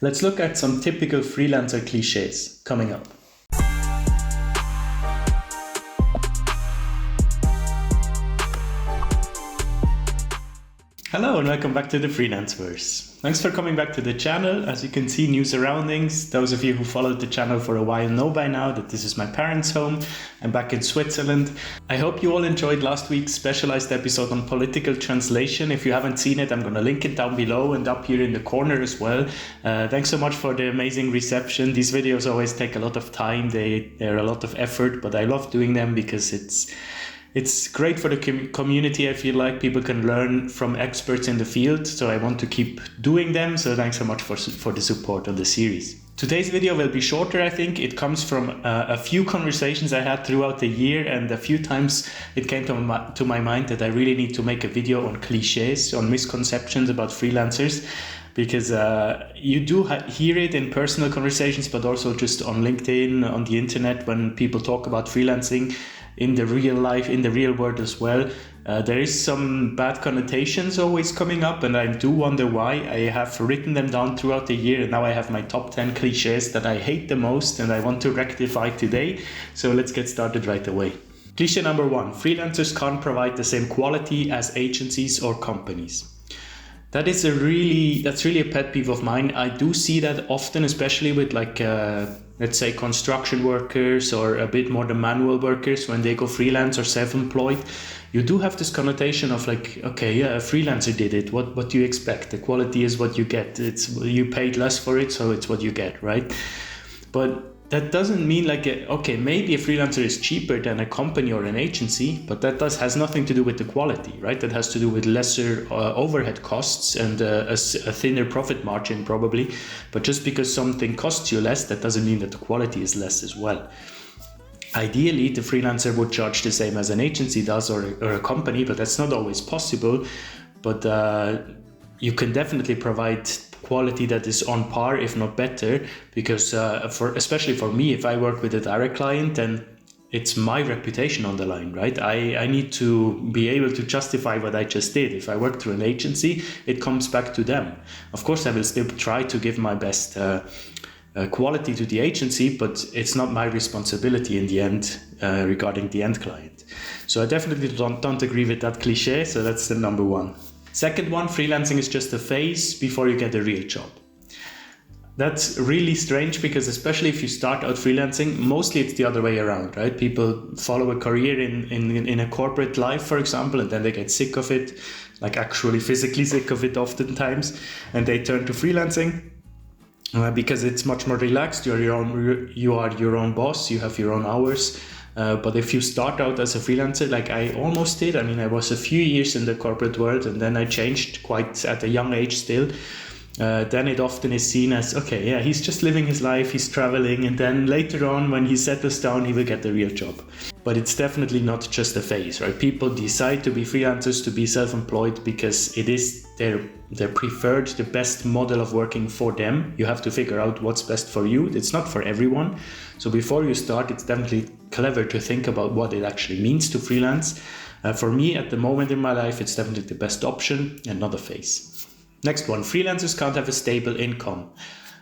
Let's look at some typical freelancer clichés coming up. Hello and welcome back to the Freelanceverse. Thanks for coming back to the channel. As you can see, new surroundings. Those of you who followed the channel for a while know by now that this is my parents' home. I'm back in Switzerland. I hope you all enjoyed last week's specialized episode on political translation. If you haven't seen it, I'm going to link it down below and up here in the corner as well. Thanks so much for the amazing reception. These videos always take a lot of time. They're a lot of effort, but I love doing them because it's great for the community. I feel like people can learn from experts in the field, so I want to keep doing them. So thanks so much for the support on the series. Today's video will be shorter, I think. It comes from a few conversations I had throughout the year, and a few times it came to my mind that I really need to make a video on clichés, on misconceptions about freelancers, because you do hear it in personal conversations, but also just on LinkedIn, on the internet, when people talk about freelancing in the real life, in the real world as well. There is some bad connotations always coming up, and I do wonder why. I have written them down throughout the year, and now I have my top 10 clichés that I hate the most and I want to rectify today. So let's get started right away. Cliché number 1, freelancers can't provide the same quality as agencies or companies. That's really a pet peeve of mine. I do see that often, especially with let's say construction workers or a bit more the manual workers when they go freelance or self-employed. You do have this connotation of like, okay, yeah, a freelancer did it. What do you expect? The quality is what you get. You paid less for it, so it's what you get, right? But that doesn't mean okay, maybe a freelancer is cheaper than a company or an agency, but that has nothing to do with the quality, right? That has to do with lesser overhead costs and a thinner profit margin probably. But just because something costs you less, that doesn't mean that the quality is less as well. Ideally, the freelancer would charge the same as an agency does or a company, but that's not always possible. But you can definitely provide quality that is on par, if not better, because especially for me, if I work with a direct client, then it's my reputation on the line, right? I need to be able to justify what I just did. If I work through an agency, it comes back to them. Of course, I will still try to give my best quality to the agency, but it's not my responsibility in the end regarding the end client. So I definitely don't agree with that cliche. So that's the number 1. Second one, freelancing is just a phase before you get a real job. That's really strange because especially if you start out freelancing, mostly it's the other way around, right? People follow a career in a corporate life, for example, and then they get sick of it, like actually physically sick of it oftentimes, and they turn to freelancing because it's much more relaxed. You are your own boss, you have your own hours. But if you start out as a freelancer, like I almost did, I mean, I was a few years in the corporate world and then I changed quite at a young age still. Then it often is seen as, okay, yeah, he's just living his life, he's traveling, and then later on when he settles down, he will get a real job. But it's definitely not just a phase, right? People decide to be freelancers, to be self-employed because it is their preferred, the best model of working for them. You have to figure out what's best for you. It's not for everyone. So before you start, it's definitely clever to think about what it actually means to freelance. For me, at the moment in my life, it's definitely the best option and not a phase. Next one, freelancers can't have a stable income.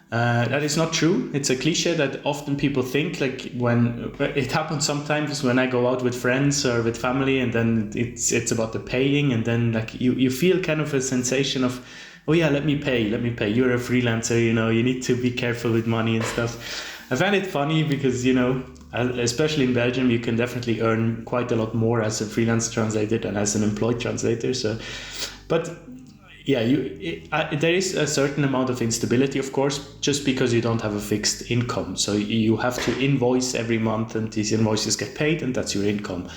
That is not true. It's a cliche that often people think, like when it happens sometimes when I go out with friends or with family, and then it's about the paying, and then like you feel kind of a sensation of, oh yeah, let me pay. You're a freelancer, you need to be careful with money and stuff. I find it funny because, especially in Belgium, you can definitely earn quite a lot more as a freelance translator than as an employed translator. So, but yeah, there is a certain amount of instability, of course, just because you don't have a fixed income. So you have to invoice every month and these invoices get paid and that's your income.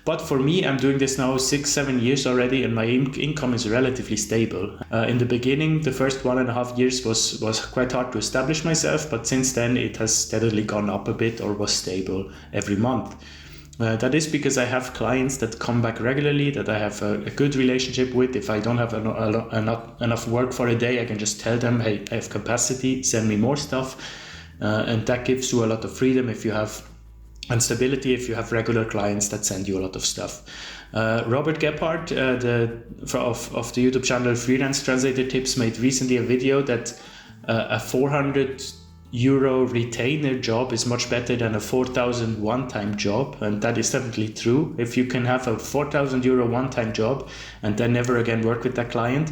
But for me, I'm doing this now 6-7 years already and my income is relatively stable. In the beginning, the first 1.5 years was quite hard to establish myself, but since then it has steadily gone up a bit or was stable every month. That is because I have clients that come back regularly, that I have a good relationship with. If I don't have enough work for a day, I can just tell them, hey, I have capacity, send me more stuff. And that gives you a lot of freedom if you have and stability if you have regular clients that send you a lot of stuff. Robert Gebhardt of the YouTube channel Freelance Translator Tips made recently a video that a 400 euro retainer job is much better than a 4,000 one-time job, and that is definitely true. If you can have a 4,000 euro one-time job and then never again work with that client,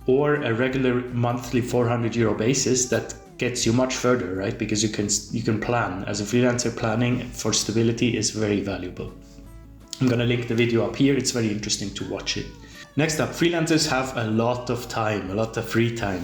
or a regular monthly 400 euro basis, that gets you much further, right? Because you can plan. As a freelancer, planning for stability is very valuable. I'm gonna link the video up here. It's very interesting to watch it. Next up, freelancers have a lot of time, a lot of free time.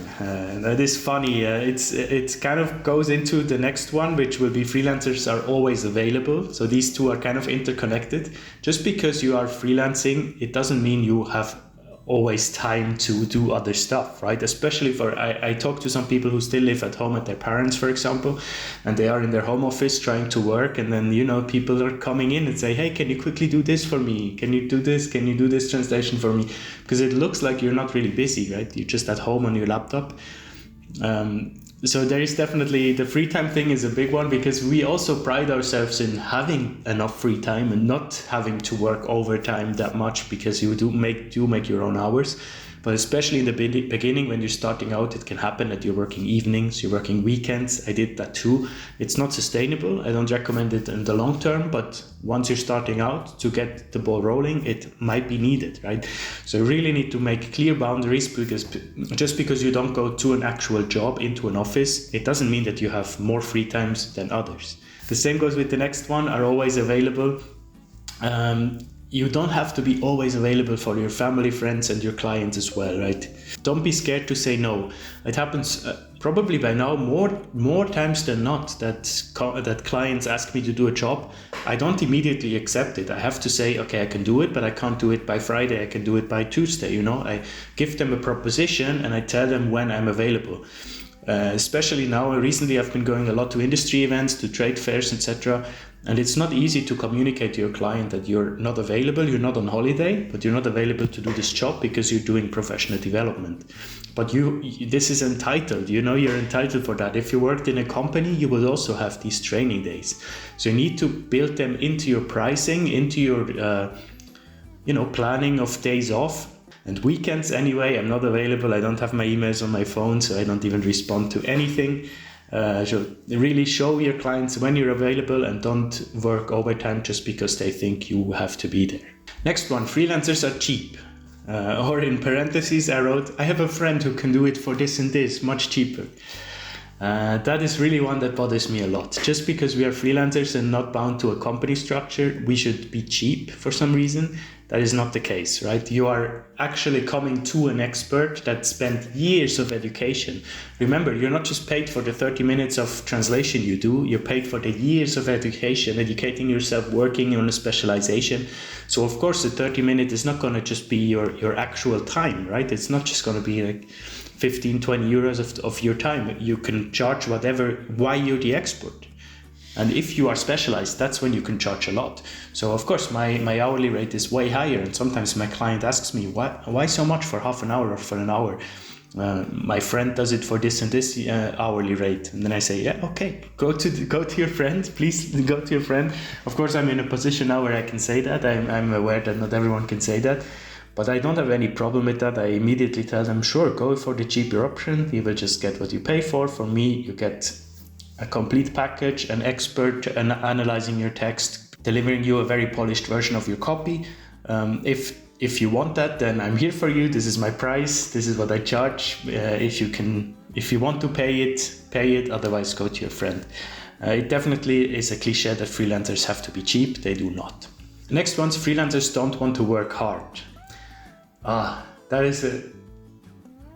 That is funny. It kind of goes into the next one, which will be freelancers are always available. So these two are kind of interconnected. Just because you are freelancing, it doesn't mean you have always time to do other stuff, right? Especially I talk to some people who still live at home at their parents, for example, and they are in their home office trying to work, and then people are coming in and say, hey, can you quickly do this for me? Can you do this? Can you do this translation for me? Because it looks like you're not really busy, right? You're just at home on your laptop. So there is definitely the free time thing is a big one, because we also pride ourselves in having enough free time and not having to work overtime that much, because you do make your own hours. But especially in the beginning, when you're starting out, it can happen that you're working evenings, you're working weekends. I did that too. It's not sustainable. I don't recommend it in the long term, but once you're starting out, to get the ball rolling, it might be needed, right? So you really need to make clear boundaries, because just because you don't go to an actual job into an office, it doesn't mean that you have more free times than others. The same goes with the next one, are always available. You don't have to be always available for your family, friends, and your clients as well, right? Don't be scared to say no. It happens probably by now more times than not that clients ask me to do a job. I don't immediately accept it. I have to say, okay, I can do it, but I can't do it by Friday. I can do it by Tuesday. I give them a proposition and I tell them when I'm available. Especially now, recently I've been going a lot to industry events, to trade fairs, etc. And it's not easy to communicate to your client that you're not available, you're not on holiday, but you're not available to do this job because you're doing professional development. But this is entitled, you're entitled for that. If you worked in a company, you will also have these training days. So you need to build them into your pricing, into your planning of days off. And weekends anyway, I'm not available. I don't have my emails on my phone, so I don't even respond to anything. So really show your clients when you're available, and don't work overtime just because they think you have to be there. Next one, freelancers are cheap. Or in parentheses, I wrote, I have a friend who can do it for this and this, much cheaper. That is really one that bothers me a lot. Just because we are freelancers and not bound to a company structure, we should be cheap for some reason. That is not the case, right? You are actually coming to an expert that spent years of education. Remember, you're not just paid for the 30 minutes of translation you do, you're paid for the years of education, educating yourself, working on a specialization. So of course, the 30 minutes is not going to just be your actual time, right? It's not just going to be like 15, 20 euros of your time. You can charge why you're the expert. And if you are specialized, that's when you can charge a lot. So of course, my hourly rate is way higher. And sometimes my client asks me, why so much for half an hour or for an hour? My friend does it for this and this hourly rate. And then I say, yeah, okay, go to your friend, please go to your friend. Of course, I'm in a position now where I can say that. I'm aware that not everyone can say that. But I don't have any problem with that. I immediately tell them, sure, go for the cheaper option. You will just get what you pay for. For me, you get a complete package, an expert analyzing your text, delivering you a very polished version of your copy. If you want that, then I'm here for you. This is my price. This is what I charge. If you want to pay it. Otherwise, go to your friend. It definitely is a cliche that freelancers have to be cheap. They do not. Next one's freelancers don't want to work hard. That is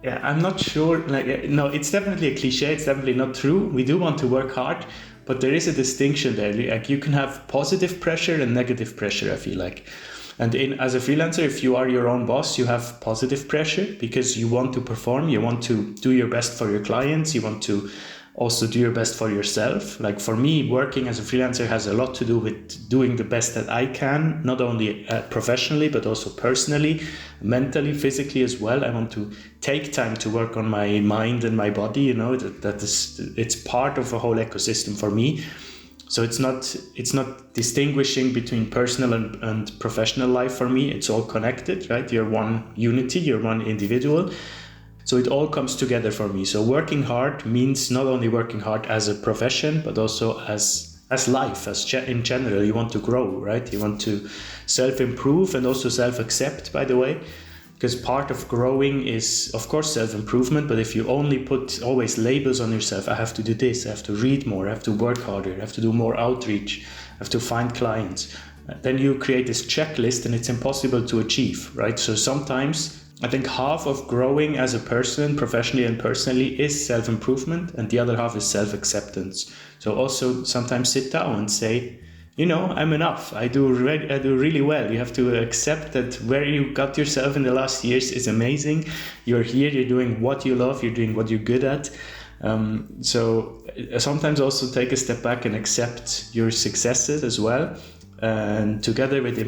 I'm not sure. No, it's definitely a cliche. It's definitely not true. We do want to work hard, but there is a distinction there. Like, you can have positive pressure and negative pressure, I feel like. And as a freelancer, if you are your own boss, you have positive pressure because you want to perform. You want to do your best for your clients. You want to also do your best for yourself. Like for me, working as a freelancer has a lot to do with doing the best that I can, not only professionally, but also personally, mentally, physically as well. I want to take time to work on my mind and my body, it's part of a whole ecosystem for me. So it's not distinguishing between personal and professional life for me. It's all connected, right? You're one unity, you're one individual. So it all comes together for me. So working hard means not only working hard as a profession, but also as life, in general. You want to grow, right? You want to self-improve and also self-accept, by the way, because part of growing is, of course, self-improvement. But if you only put always labels on yourself, I have to do this, I have to read more, I have to work harder, I have to do more outreach, I have to find clients, then you create this checklist and it's impossible to achieve, right? So sometimes I think half of growing as a person, professionally and personally, is self-improvement, and the other half is self-acceptance. So also sometimes sit down and say, I'm enough. I do really well. You have to accept that where you got yourself in the last years is amazing. You're here, you're doing what you love, you're doing what you're good at. So sometimes also take a step back and accept your successes as well. And together with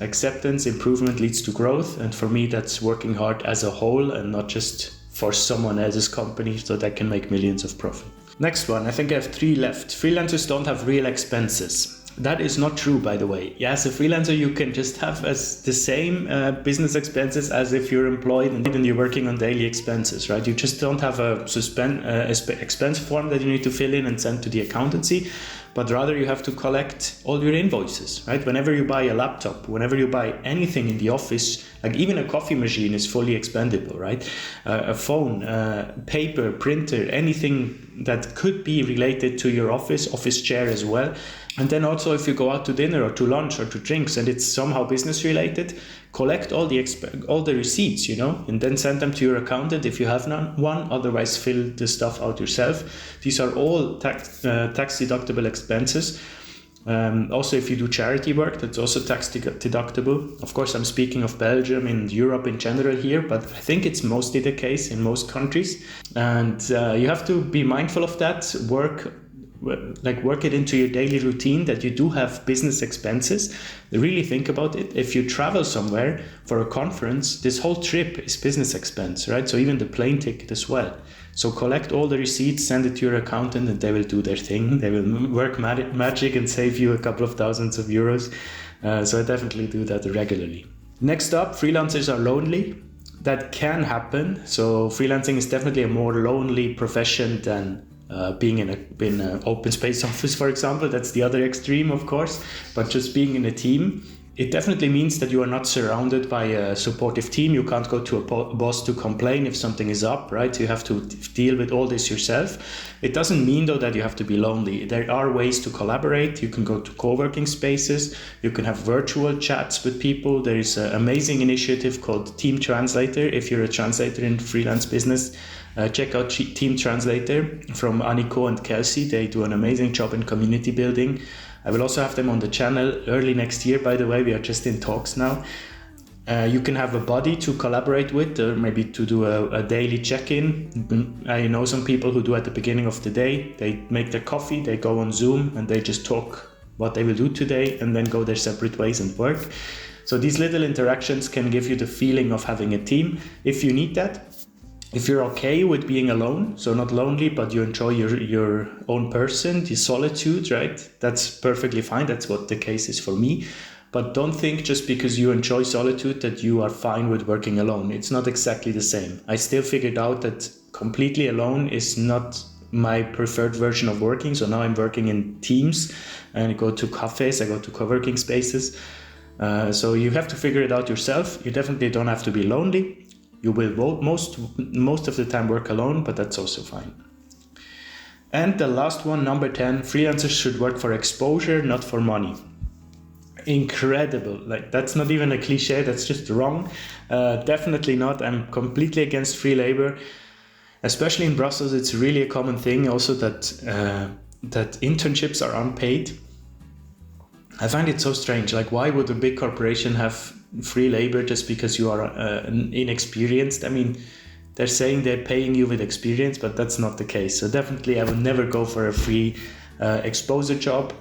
acceptance, improvement leads to growth. And for me, that's working hard as a whole and not just for someone else's company so they can make millions of profit. Next one, I think I have 3 left. Freelancers don't have real expenses. That is not true, by the way. Yeah, as a freelancer, you can just have as the same business expenses as if you're employed and you're working on daily expenses, right? You just don't have a expense form that you need to fill in and send to the accountancy, but rather you have to collect all your invoices, right? Whenever you buy a laptop, whenever you buy anything in the office, like even a coffee machine is fully expendable, right? A phone, paper, printer, anything that could be related to your office chair as well. And then also if you go out to dinner or to lunch or to drinks and it's somehow business related, collect all the receipts, and then send them to your accountant if you have one. Otherwise, fill the stuff out yourself. These are all tax deductible expenses. Also, if you do charity work, that's also tax deductible. Of course, I'm speaking of Belgium and Europe in general here, but I think it's mostly the case in most countries. And you have to be mindful of that. Work it into your daily routine that you do have business expenses. Really think about it. If you travel somewhere for a conference, this whole trip is business expense, right? So even the plane ticket as well. So collect all the receipts, send it to your accountant, and they will do their thing. They will work magic and save you a couple of thousands of euros. So I definitely do that regularly. Next up, freelancers are lonely. That can happen. So freelancing is definitely a more lonely profession than being in an open space office, for example. That's the other extreme, of course. But just being in a team, it definitely means that you are not surrounded by a supportive team. You can't go to a boss to complain if something is up, right? You have to deal with all this yourself. It doesn't mean, though, that you have to be lonely. There are ways to collaborate. You can go to co-working spaces. You can have virtual chats with people. There is an amazing initiative called Team Translator. If you're a translator in freelance business, check out Team Translator from Aniko and Kelsey. They do an amazing job in community building. I will also have them on the channel early next year, by the way. We are just in talks now. You can have a buddy to collaborate with, or maybe to do a daily check-in. I know some people who do at the beginning of the day. They make their coffee, they go on Zoom, and they just talk what they will do today, and then go their separate ways and work. So these little interactions can give you the feeling of having a team if you need that. If you're okay with being alone, so not lonely, but you enjoy your own person, the solitude, right? That's perfectly fine. That's what the case is for me. But don't think just because you enjoy solitude that you are fine with working alone. It's not exactly the same. I still figured out that completely alone is not my preferred version of working. So now I'm working in teams and I go to cafes, I go to co-working spaces. So you have to figure it out yourself. You definitely don't have to be lonely. You will most of the time work alone, but that's also fine. And the last one, number 10, freelancers should work for exposure, not for money. Incredible. Like, that's not even a cliche, that's just wrong. Definitely not. I'm completely against free labor. Especially in Brussels, it's really a common thing also that internships are unpaid. I find it so strange. Like, why would a big corporation have free labor just because you are inexperienced? I mean, they're saying they're paying you with experience, but that's not the case. So definitely I would never go for a free exposure job.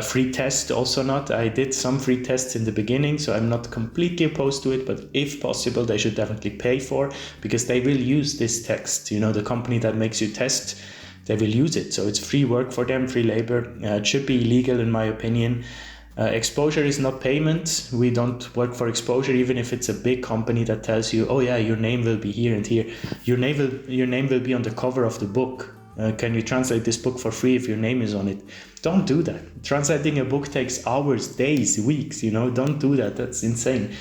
Free test also not. I did some free tests in the beginning, so I'm not completely opposed to it, but if possible, they should definitely pay for, because they will use this text. The company that makes you test, they will use it. So it's free work for them, free labor. It should be illegal in my opinion. Exposure is not payment. We don't work for exposure, even if it's a big company that tells you, oh yeah, your name will be here and here. Your name will be on the cover of the book. Can you translate this book for free if your name is on it? Don't do that. Translating a book takes hours, days, weeks, don't do that. That's insane.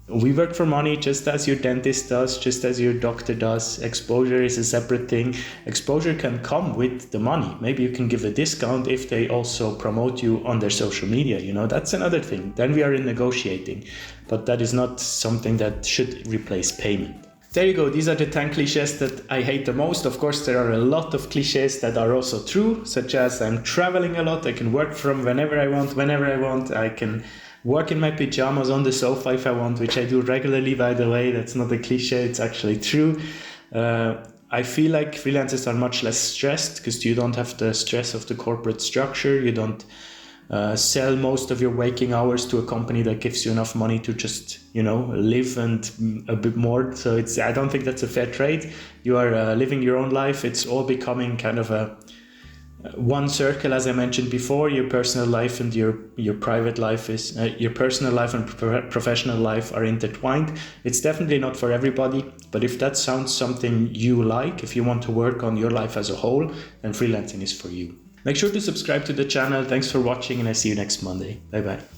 We work for money just as your dentist does, just as your doctor does. Exposure is a separate thing. Exposure can come with the money. Maybe you can give a discount if they also promote you on their social media. That's another thing. Then we are in negotiating, but that is not something that should replace payment. There you go. These are the 10 cliches that I hate the most. Of course, there are a lot of cliches that are also true, such as I'm traveling a lot. I can work from whenever I want. I can work in my pajamas on the sofa if I want, which I do regularly, by the way. That's not a cliche, it's actually true. I feel like freelancers are much less stressed because you don't have the stress of the corporate structure. You don't sell most of your waking hours to a company that gives you enough money to just, live and a bit more. So I don't think that's a fair trade. You are living your own life. It's all becoming kind of a one circle, as I mentioned before. Your personal life and your private life is your personal life and professional life are intertwined. It's definitely not for everybody, but if that sounds something you like, if you want to work on your life as a whole, then freelancing is for you. Make sure to subscribe to the channel. Thanks for watching, and I see you next Monday. Bye bye.